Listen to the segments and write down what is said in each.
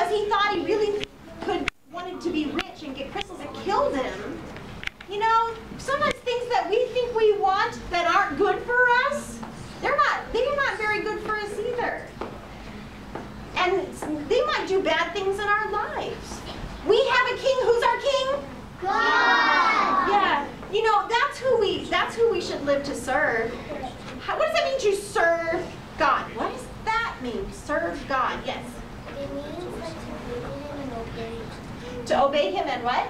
because he thought he really wanted to be rich and get crystals that killed him. You know, sometimes things that we think we want that aren't good for us, they're not very good for us either. And they might do bad things in our lives. We have a king. Who's our king? God. Yeah. You know, that's who we should live to serve. What does that mean to serve God? What does that mean? Serve God. Yes. It means like to believe in him and obey him. To obey him and what?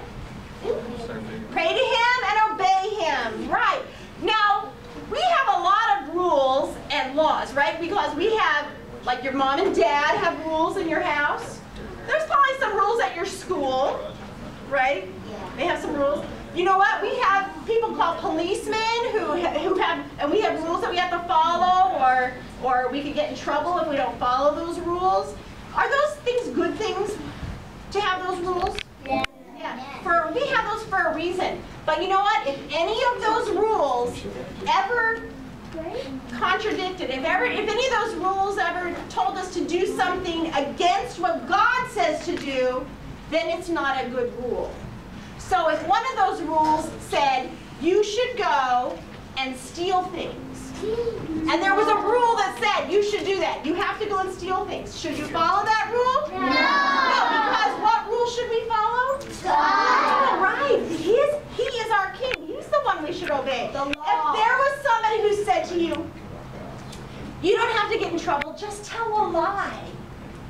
Pray to him and obey him. Right. Now, we have a lot of rules and laws, right? Because we have, like your mom and dad have rules in your house. There's probably some rules at your school, right? They have some rules. You know what? We have people called policemen who have, and we have rules that we have to follow, or we could get in trouble if we don't follow those rules. Are those things good things to have those rules? Yeah. Yeah. We have those for a reason. But you know what? If any of those rules ever contradicted, if any of those rules ever told us to do something against what God says to do, then it's not a good rule. So if one of those rules said, you should go and steal things, and there was a rule that said you should do that, you have to go and steal things, should you follow that rule? No. No, because what rule should we follow? God. Right. He is our king. He's the one we should obey. The law. If there was somebody who said to you, you don't have to get in trouble, just tell a lie,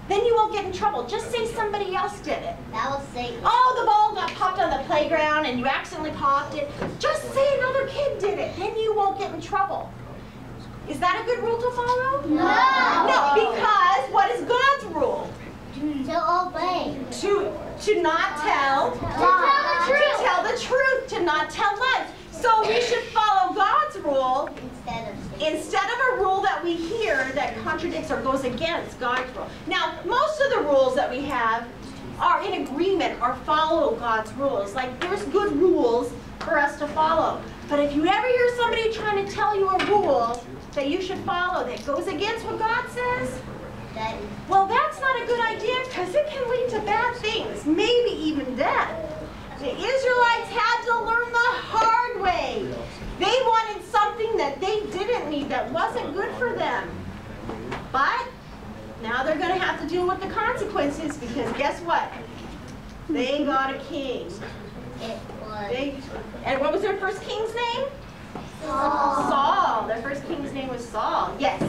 then you won't get in trouble. Just say somebody else did it. That was Satan. Oh, the ball got popped on the playground and you accidentally popped it. Just say another kid did it. Then you won't get in trouble. Is that a good rule to follow? No. No, because what is God's rule? To obey. To not tell. To tell the truth. To tell the truth. To not tell lies. So we should follow God's rule instead of a rule that we hear that contradicts or goes against God's rule. Now, most of the rules that we have are in agreement or follow God's rules. Like, there's good rules for us to follow. But if you ever hear somebody trying to tell you a rule that you should follow that goes against what God says, well, that's not a good idea because it can lead to bad things, maybe even death. The Israelites had to learn the hard way. They wanted something that they didn't need, that wasn't good for them. But now they're going to have to deal with the consequences because guess what? They got a king. And what was their first king's name? Saul. Saul. Their first king's name was Saul. Yes.